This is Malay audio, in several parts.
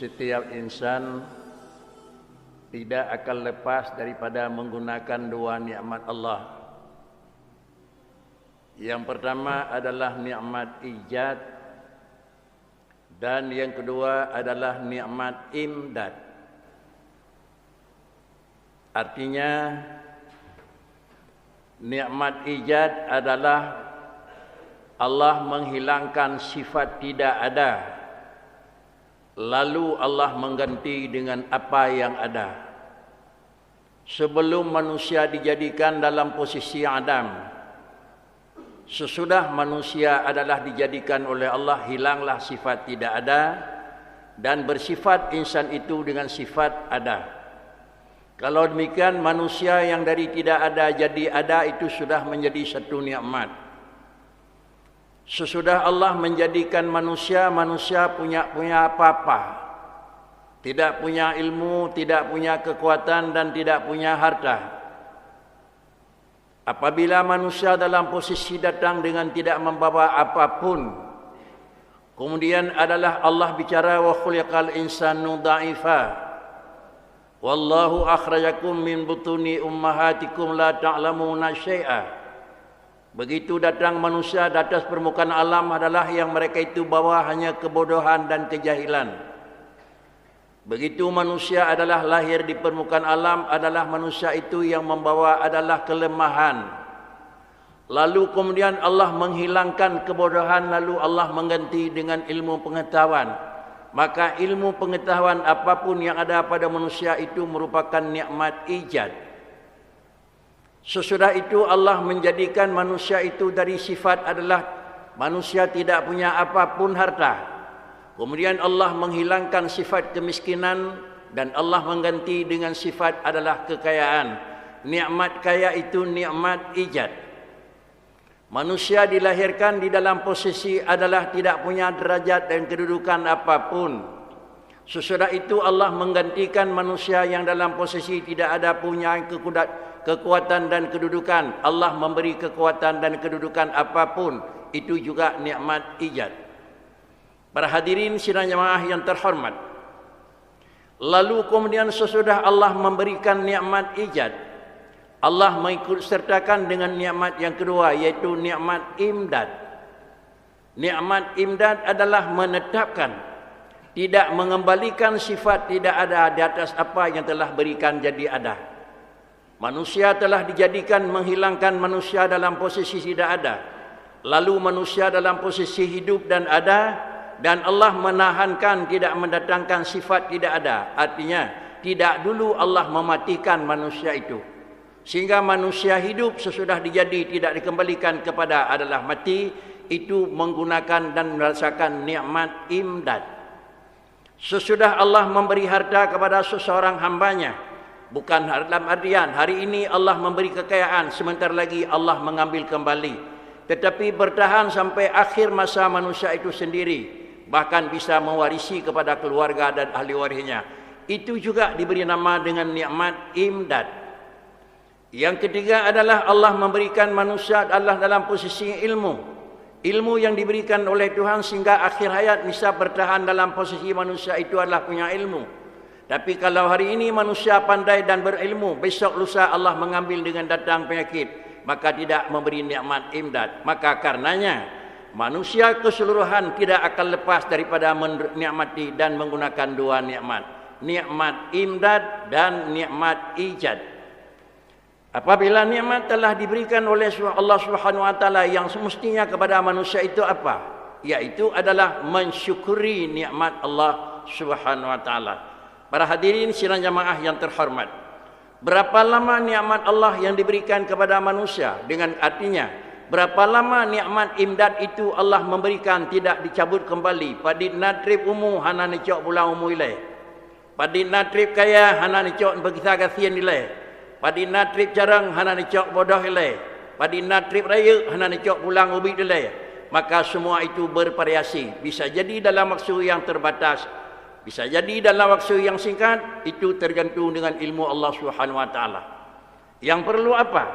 setiap insan tidak akan lepas daripada menggunakan dua nikmat Allah. Yang pertama adalah nikmat ijad dan yang kedua adalah nikmat imdad. Artinya nikmat ijad adalah Allah menghilangkan sifat tidak ada, lalu Allah mengganti dengan apa yang ada. Sebelum manusia dijadikan dalam posisi Adam, sesudah manusia adalah dijadikan oleh Allah, hilanglah sifat tidak ada dan bersifat insan itu dengan sifat ada. Kalau demikian, manusia yang dari tidak ada jadi ada itu sudah menjadi satu nikmat. Sesudah Allah menjadikan manusia, manusia punya apa-apa. Tidak punya ilmu, tidak punya kekuatan dan tidak punya harta. Apabila manusia dalam posisi datang dengan tidak membawa apapun, kemudian adalah Allah bicara wa khuliqal insanu dha'ifa. Wallahu akhrajakum min butuni ummahatikum la ta'lamuna syai'a. Begitu datang manusia di atas permukaan alam adalah yang mereka itu bawa hanya kebodohan dan kejahilan. Begitu manusia adalah lahir di permukaan alam adalah manusia itu yang membawa adalah kelemahan. Lalu kemudian Allah menghilangkan kebodohan, lalu Allah mengganti dengan ilmu pengetahuan. Maka ilmu pengetahuan apapun yang ada pada manusia itu merupakan nikmat ijad. Sesudah itu Allah menjadikan manusia itu dari sifat adalah manusia tidak punya apapun harta. Kemudian Allah menghilangkan sifat kemiskinan dan Allah mengganti dengan sifat adalah kekayaan. Nikmat kaya itu nikmat ijad. Manusia dilahirkan di dalam posisi adalah tidak punya derajat dan kedudukan apapun. Sesudah itu Allah menggantikan manusia yang dalam posisi tidak ada punya kekuatan dan kedudukan. Allah memberi kekuatan dan kedudukan apapun. Itu juga nikmat ijad. Para hadirin sidang jamaah yang terhormat. Lalu kemudian sesudah Allah memberikan nikmat ijad, Allah mengikut sertakan dengan nikmat yang kedua, yaitu nikmat imdad. Nikmat imdad adalah menetapkan, tidak mengembalikan sifat tidak ada di atas apa yang telah berikan jadi ada. Manusia telah dijadikan menghilangkan manusia dalam posisi tidak ada. Lalu manusia dalam posisi hidup dan ada, dan Allah menahankan tidak mendatangkan sifat tidak ada. Artinya tidak dulu Allah mematikan manusia itu, sehingga manusia hidup sesudah dijadi tidak dikembalikan kepada adalah mati. Itu menggunakan dan merasakan nikmat imdad. Sesudah Allah memberi harta kepada seseorang hambanya, bukan dalam artian hari ini Allah memberi kekayaan, sebentar lagi Allah mengambil kembali, tetapi bertahan sampai akhir masa manusia itu sendiri, bahkan bisa mewarisi kepada keluarga dan ahli warisnya. Itu juga diberi nama dengan nikmat imdad. Yang ketiga adalah Allah memberikan manusia adalah dalam posisi ilmu. Ilmu yang diberikan oleh Tuhan sehingga akhir hayat bisa bertahan dalam posisi manusia itu adalah punya ilmu. Tapi kalau hari ini manusia pandai dan berilmu, besok lusa Allah mengambil dengan datang penyakit, maka tidak memberi nikmat imdad. Maka karenanya manusia keseluruhan tidak akan lepas daripada menikmati dan menggunakan dua nikmat, nikmat imdad dan nikmat ijad. Apabila nikmat telah diberikan oleh Allah Subhanahu wa taala, yang semestinya kepada manusia itu apa? Yaitu adalah mensyukuri nikmat Allah Subhanahu wa taala. Para hadirin sidang jamaah yang terhormat, berapa lama nikmat Allah yang diberikan kepada manusia? Dengan artinya, berapa lama nikmat imdad itu Allah memberikan tidak dicabut kembali. Padit natrib umu hana nicok bulan umu ilai. Padit natrib kaya hana nicok berkisah kasihan ilai. Padi natrib jarang hana nicok bodoh ilai. Padi natrib raya hana nicok pulang ubi ilai. Maka semua itu bervariasi. Bisa jadi dalam waktu yang terbatas, bisa jadi dalam waktu yang singkat. Itu tergantung dengan ilmu Allah Subhanahu wa taala. Yang perlu apa?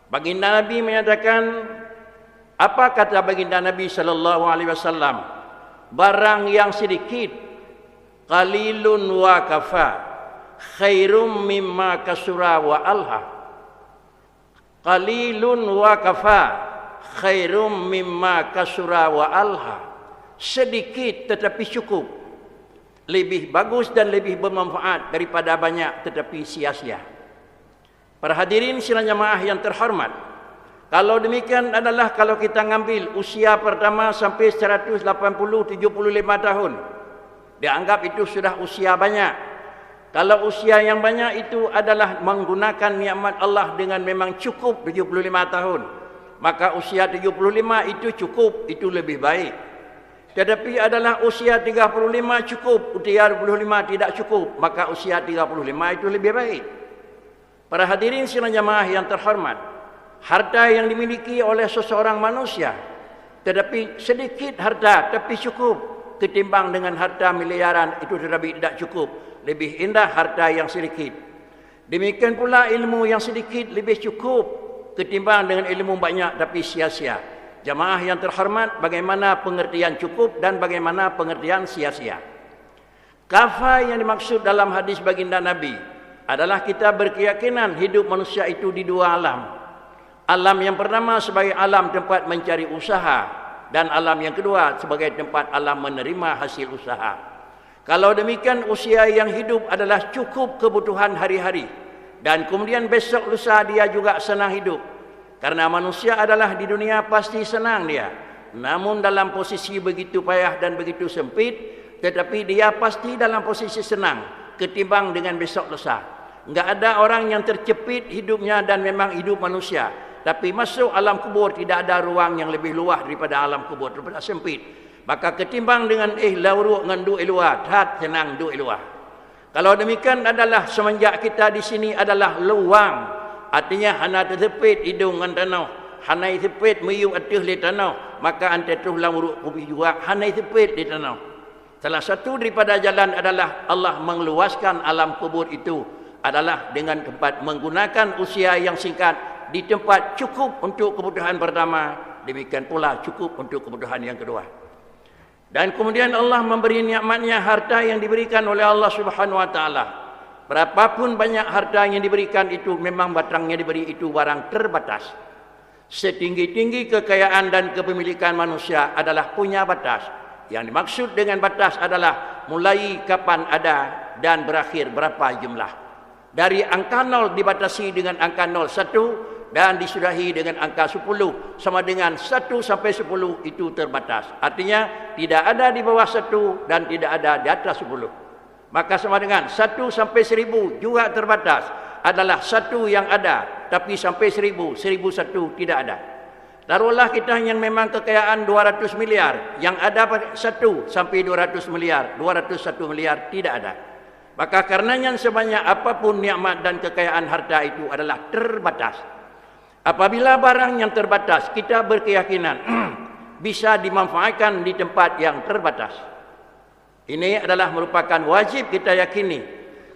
Baginda Nabi menyatakan, apa kata baginda Nabi sallallahu alaihi wasallam? Barang yang sedikit qalilun wa kafa khairum mimma kasura wa alha. Qalilun wa kafa khairum mimma kasura wa alha. Sedikit tetapi cukup, lebih bagus dan lebih bermanfaat daripada banyak tetapi sia-sia. Para hadirin sidang jamaah yang terhormat, kalau demikian adalah kalau kita ngambil usia pertama sampai 180-75 tahun, dianggap itu sudah usia banyak. Kalau usia yang banyak itu adalah menggunakan nikmat Allah dengan memang cukup 75 tahun, maka usia 75 itu cukup, itu lebih baik. Tetapi adalah usia 35 cukup, usia 25 tidak cukup, maka usia 35 itu lebih baik. Para hadirin sidang jamaah yang terhormat, harta yang dimiliki oleh seseorang manusia, tetapi sedikit harta tapi cukup, ketimbang dengan harta miliaran itu tetapi tidak cukup, lebih indah harta yang sedikit. Demikian pula ilmu yang sedikit lebih cukup, ketimbang dengan ilmu banyak tapi sia-sia. Jamaah yang terhormat, bagaimana pengertian cukup dan bagaimana pengertian sia-sia? Kafa yang dimaksud dalam hadis baginda Nabi adalah kita berkeyakinan hidup manusia itu di dua alam. Alam yang pertama sebagai alam tempat mencari usaha, dan alam yang kedua sebagai tempat alam menerima hasil usaha. Kalau demikian usia yang hidup adalah cukup kebutuhan hari-hari, dan kemudian besok lusa dia juga senang hidup. Karena manusia adalah di dunia pasti senang dia, namun dalam posisi begitu payah dan begitu sempit, tetapi dia pasti dalam posisi senang ketimbang dengan besok lusa. Enggak ada orang yang tercepit hidupnya dan memang hidup manusia, tapi masuk alam kubur tidak ada ruang yang lebih luas daripada alam kubur, daripada sempit. Maka ketimbang dengan lauru dengan du luar, hat senang du luar. Kalau demikian adalah semenjak kita di sini adalah luang. Artinya hana tersepit hidung dengan tanah, hana tersepit meyuk atas di tanah, maka ante terus lamuruk kubi juga hana tersepit di tanah. Salah satu daripada jalan adalah Allah mengeluaskan alam kubur itu adalah dengan tempat menggunakan usia yang singkat di tempat cukup untuk kebutuhan pertama, demikian pula cukup untuk kebutuhan yang kedua. Dan kemudian Allah memberi nikmatnya harta yang diberikan oleh Allah Subhanahu wa taala. Berapapun banyak harta yang diberikan itu memang batangnya diberi itu barang terbatas. Setinggi-tinggi kekayaan dan kepemilikan manusia adalah punya batas. Yang dimaksud dengan batas adalah mulai kapan ada dan berakhir berapa jumlah. Dari angka 0 dibatasi dengan angka 01 dan disudahi dengan angka 10 sama dengan 1 sampai 10 itu terbatas. Artinya tidak ada di bawah 1 dan tidak ada di atas 10. Maka sama dengan 1 sampai 1000 juga terbatas. Adalah 1 yang ada, tapi sampai 1000, 1001 tidak ada. Taruhlah kita yang memang kekayaan 200 miliar, yang ada 1 sampai 200 miliar, 201 miliar tidak ada. Maka karenanya sebanyak apapun nikmat dan kekayaan harta itu adalah terbatas. Apabila barang yang terbatas kita berkeyakinan bisa dimanfaatkan di tempat yang terbatas. Ini adalah merupakan wajib kita yakini.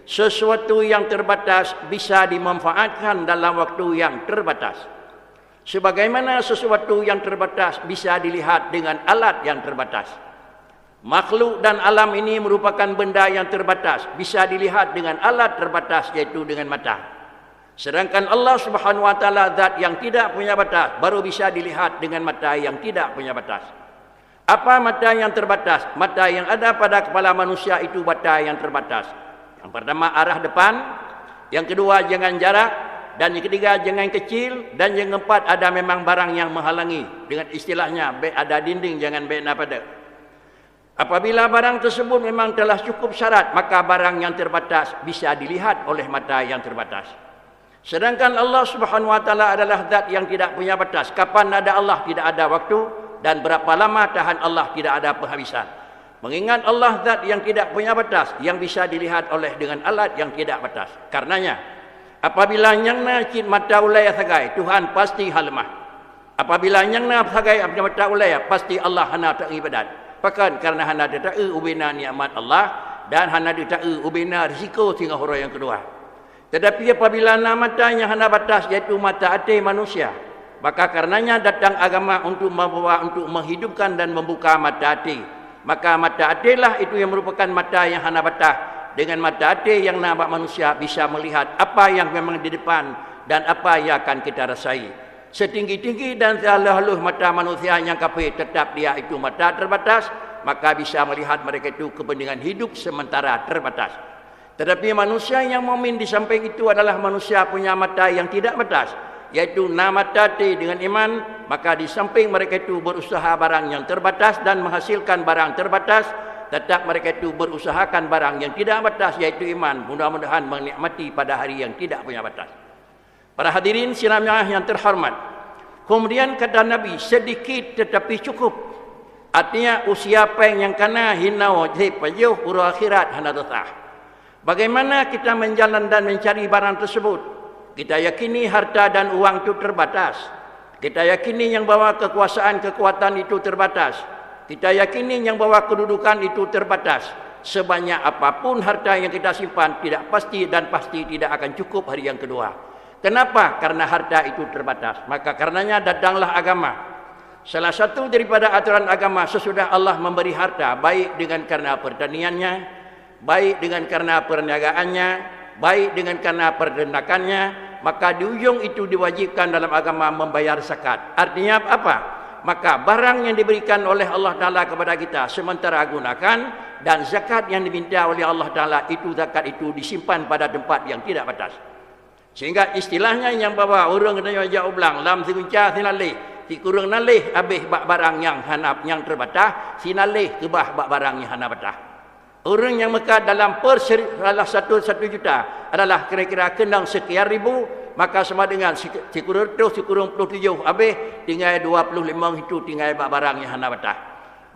Sesuatu yang terbatas bisa dimanfaatkan dalam waktu yang terbatas. Sebagaimana sesuatu yang terbatas bisa dilihat dengan alat yang terbatas. Makhluk dan alam ini merupakan benda yang terbatas, bisa dilihat dengan alat terbatas yaitu dengan mata. Sedangkan Allah Subhanahu wa taala zat yang tidak punya batas, baru bisa dilihat dengan mata yang tidak punya batas. Apa mata yang terbatas? Mata yang ada pada kepala manusia itu mata yang terbatas. Yang pertama arah depan, yang kedua jangan jarak, dan yang ketiga jangan kecil, dan yang keempat ada memang barang yang menghalangi. Dengan istilahnya ada dinding jangan bena pada. Apabila barang tersebut memang telah cukup syarat, maka barang yang terbatas bisa dilihat oleh mata yang terbatas. Sedangkan Allah Subhanahu wa taala adalah zat yang tidak punya batas. Kapan ada Allah tidak ada waktu, dan berapa lama tahan Allah tidak ada penghabisan. Mengingat Allah zat yang tidak punya batas, yang bisa dilihat oleh dengan alat yang tidak batas. Karenanya apabila nyangna cit mata ulaya sagai, Tuhan pasti halemah. Apabila nyangna sagai mata ulaya, pasti Allah hana tak ibadat. Bahkan karena hana tak ubina nikmat Allah dan hana tak ubina risiko tinggal huruf yang kedua. Tetapi apabila matanya hana batas, yaitu mata hati manusia, maka karenanya datang agama untuk membawa untuk menghidupkan dan membuka mata hati. Maka mata hati lah itu yang merupakan mata yang hana batah. Dengan mata hati yang nampak manusia bisa melihat apa yang memang di depan dan apa yang akan kita rasai. Setinggi-tinggi dan sehalus mata manusia yang kafir, tetap dia itu mata terbatas, maka bisa melihat mereka itu kepentingan hidup sementara terbatas. Tetapi manusia yang mukmin di samping itu adalah manusia punya mata yang tidak batas, yaitu namatati dengan iman. Maka di samping mereka itu berusaha barang yang terbatas dan menghasilkan barang terbatas, tetap mereka itu berusahakan barang yang tidak batas, yaitu iman. Mudah-mudahan menikmati pada hari yang tidak punya batas. Para hadirin sinamah yang terhormat, kemudian kata Nabi, sedikit tetapi cukup. Artinya usia peng yang kana hina wajib pajuh uru akhirat hana datah. Bagaimana kita menjalan dan mencari barang tersebut? Kita yakini harta dan uang itu terbatas. Kita yakini yang bawa kekuasaan, kekuatan itu terbatas. Kita yakini yang bawa kedudukan itu terbatas. Sebanyak apapun harta yang kita simpan, tidak pasti dan pasti tidak akan cukup hari yang kedua. Kenapa? Karena harta itu terbatas. Maka karenanya datanglah agama. Salah satu daripada aturan agama, sesudah Allah memberi harta, baik dengan karena pertaniannya, baik dengan karena perniagaannya, baik dengan karena perdendakannya, maka di ujung itu diwajibkan dalam agama membayar zakat. Artinya apa? Maka barang yang diberikan oleh Allah Ta'ala kepada kita sementara gunakan, dan zakat yang diminta oleh Allah Ta'ala itu zakat itu disimpan pada tempat yang tidak batas. Sehingga istilahnya yang bawa orang kena jauh belang lam sigunca sinalih, si kurang nalih habis bak barang yang hanap yang terbatas, sinalih kebah bak barang yang hanap batah. Orang yang Mekah dalam salah satu juta adalah kira-kira kenang sekian ribu, maka sama dengan si kurang 27 habis tinggal 25 itu tinggal bak barang yang hanap batah.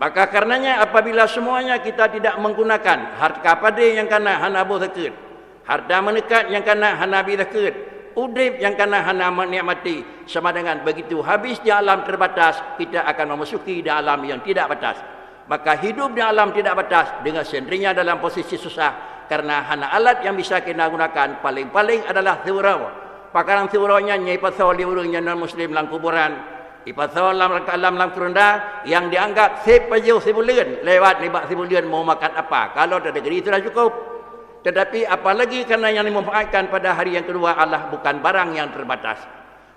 Maka karenanya apabila semuanya kita tidak menggunakan harta pada yang kana hana abu zakir, harta menekat yang kana hana bi zakir, udip yang kana hana menikmati, sama dengan begitu habis di alam terbatas, kita akan memasuki di alam yang tidak batas. Maka hidup di alam tidak batas dengan sendirinya dalam posisi susah, karena hana alat yang bisa kita gunakan paling-paling adalah surau. Pakaran suraunya nyai pasal di urungnya non-muslim dalam kuburan, ipasal dalam kerenda yang dianggap sepajuh sebulan, lewat libak sebulan mau makan apa, kalau tak ada geri sudah cukup. Tetapi apalagi karena yang dimanfaatkan pada hari yang kedua adalah bukan barang yang terbatas.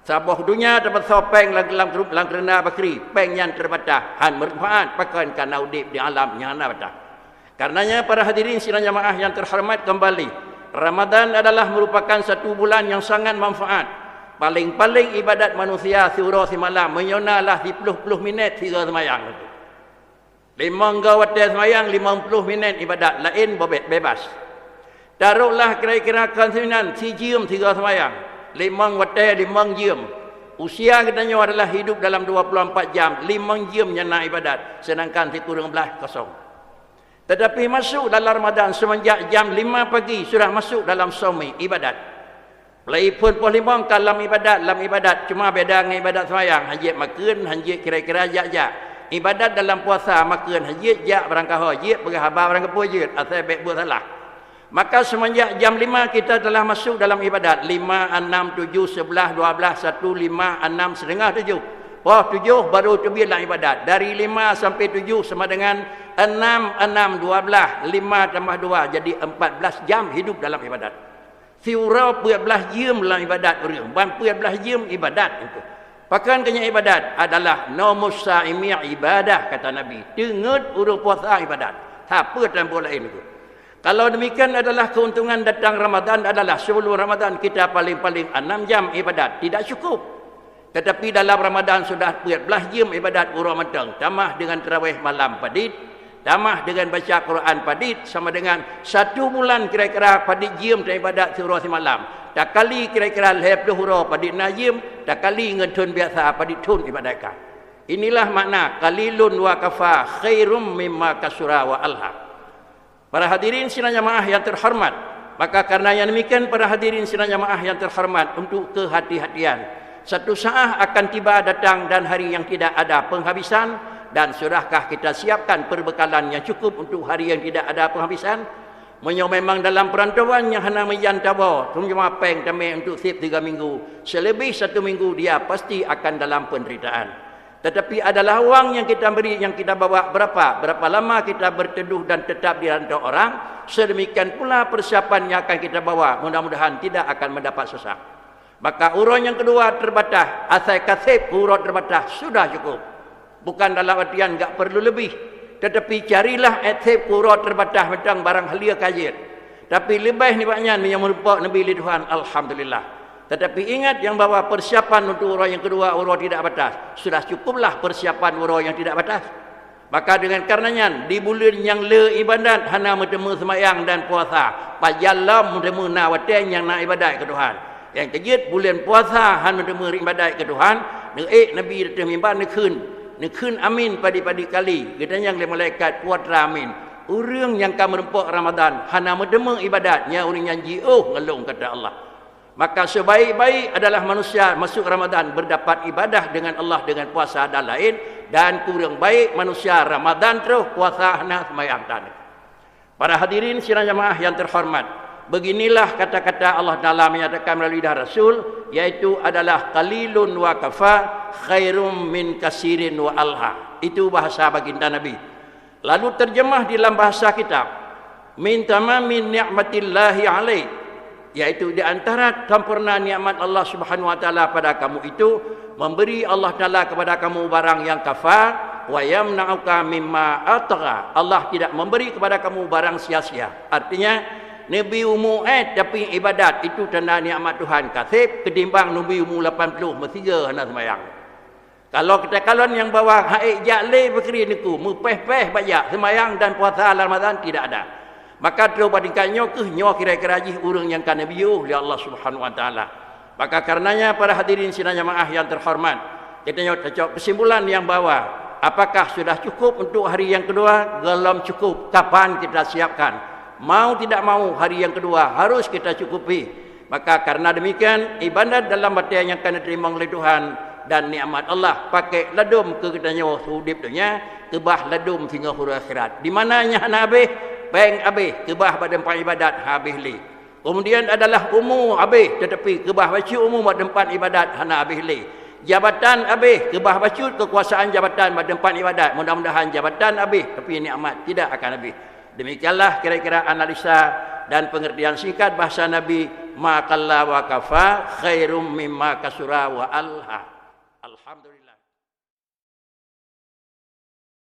Sabuh dunia dapat sopeng dalam kerana bakri, peng yang terbatas, han bermanfaat pakan karena udip di alam yang ada batas. Karenanya para hadirin sidang jamaah yang terhormat kembali, Ramadan adalah merupakan satu bulan yang sangat manfaat. Paling-paling ibadat manusia surau semalam menyonalah 10 minit hingga semayang. 5 gawat semayang 50 minit ibadat lain bebas. Taruhlah kira-kira konsumen si jam 3 semayang. 5 waktu 5 jam. Usia katanya adalah hidup dalam 24 jam. 5 jam yang nak ibadat. Sedangkan si kurang belah kosong. Tetapi masuk dalam Ramadan semenjak jam 5 pagi sudah masuk dalam somi ibadat. Mulai pun limang dalam ibadat. Cuma beda dengan ibadat semayang. Hajit makan, hajit kira-kira jak-jak. Ibadat dalam puasa makan, hajit jak berangkah hajit, berhabar berangkah hajit. Asal baik buat salah. Maka semenjak jam 5 kita telah masuk dalam ibadat. 5, 6, 7, 11, 12, 1, 5, 6, setengah 7. Wah 7 baru terbit dalam ibadat. Dari 5 sampai 7 sama dengan 6, 12. 5 tambah 2 jadi 14 jam hidup dalam ibadat. Surau 14 jam dalam ibadat. 14 jam ibadat itu. Pakan kenya ibadat adalah nomus sa'imi ibadah kata Nabi. Dengar urut puasa ibadat. Apa tanpa lain itu. Kalau demikian adalah keuntungan datang Ramadan adalah sebelum Ramadan kita paling-paling 6 jam ibadat. Tidak cukup. Tetapi dalam Ramadan sudah 14 jam ibadat urut matang. Tambah dengan tarawih malam padit. Tambah dengan baca Quran padit. Sama dengan 1 bulan kira-kira padit jam dan ibadat surah semalam. Tak kali kira-kira 20 huruf padit najim. Tak kali ngetun biasa padit tun ibadatkan. Inilah makna qalilun wa kafa khairum mimma kasura wa alha. Para hadirin sidang jamaah yang terhormat, maka karena yang demikian para hadirin sidang jamaah yang terhormat, untuk kehati-hatian. Satu saat akan tiba datang dan hari yang tidak ada penghabisan, dan sudahkah kita siapkan perbekalan yang cukup untuk hari yang tidak ada penghabisan? Memang dalam perantauan yang hanya menjantau, cuma peng tamai untuk sip 3 minggu, selebih 1 minggu dia pasti akan dalam penderitaan. Tetapi adalah wang yang kita beri, yang kita bawa berapa lama kita berteduh dan tetap di hadapan orang, sedemikian pula persiapan yang akan kita bawa, mudah-mudahan tidak akan mendapat sesak. Maka urut yang kedua terbatas, asal kasib urut terbatas sudah cukup. Bukan dalam artian enggak perlu lebih, tetapi carilah asib urut terbatas tentang barang halia kajir. Tapi lebih ni banyak yang merupakan Nabi Tuhan, alhamdulillah. Tetapi ingat yang bawa persiapan untuk urut yang kedua, urut tidak batas. Sudah cukuplah persiapan urut yang tidak batas. Maka dengan karenanya di bulan yang le ibadat hana bertemu semayang dan puasa, pajalam bertemu nawatan yang nak ibadat ke Tuhan. Yang kejut bulan puasa hana bertemu ibadat ke Tuhan, Nabi datang mimbar nekun amin padi-padi kali. Katanya yang malaikat puatra amin. Orang yang akan merempuk Ramadan hana bertemu ibadatnya orang yang jiuh ngelung kata Allah. Maka sebaik-baik adalah manusia masuk Ramadan berdapat ibadah dengan Allah dengan puasa dan lain, dan kurang baik manusia Ramadan terus puasa hana sembahyang tan. Para hadirin sidang jamaah yang terhormat, beginilah kata-kata Allah Taala menyatakan melalui lidah Rasul, yaitu adalah qalilun wa kafa khairum min kasirin wa alha. Itu bahasa baginda Nabi. Lalu terjemah di dalam bahasa kita, min tamamin ni'matillahi alaik, yaitu di antara sempurna nikmat Allah Subhanahu wa taala pada kamu itu memberi Allah Taala kepada kamu barang yang kafa wa yamna'uka mimma atgha. Allah tidak memberi kepada kamu barang sia-sia. Artinya Nabi umur tapi ibadat itu tanda nikmat Tuhan kasih ketimbang Nabi umur 80 mestiga hendak sembahyang. Kalau kita kalon yang bawa haid jale berkeri niku mepeh-peh banyak sembahyang dan puasa Ramadan tidak ada. Maka terus bandingkannya ke nyawa kira-kira jih orang yang kan Nabi oleh Allah Subhanahu wa taala. Maka karenanya para hadirin sidang jamaah yang terhormat, kita cocok kesimpulan yang bawa, apakah sudah cukup untuk hari yang kedua? Belum cukup. Kapan kita siapkan? Mau tidak mau hari yang kedua harus kita cukupi. Maka karena demikian ibadat dalam batin yang akan diterima oleh Tuhan dan nikmat Allah pakai ladum ke kita nyawa hidup dunia, kebah ladum hingga huru akhirat. Di mananya hana habis bang habis kebah pada tempat ibadat habis li. Kemudian adalah umur habis tetapi kebah baca umur pada tempat ibadat hana habis li. Jabatan habis kebah baca kekuasaan jabatan pada tempat ibadat, mudah-mudahan jabatan habis tapi nikmat tidak akan habis. Demikianlah kira-kira analisa dan pengertian singkat bahasa Nabi, ma qalla wa kafa khairum mimma kasura wa alha. Alhamdulillah.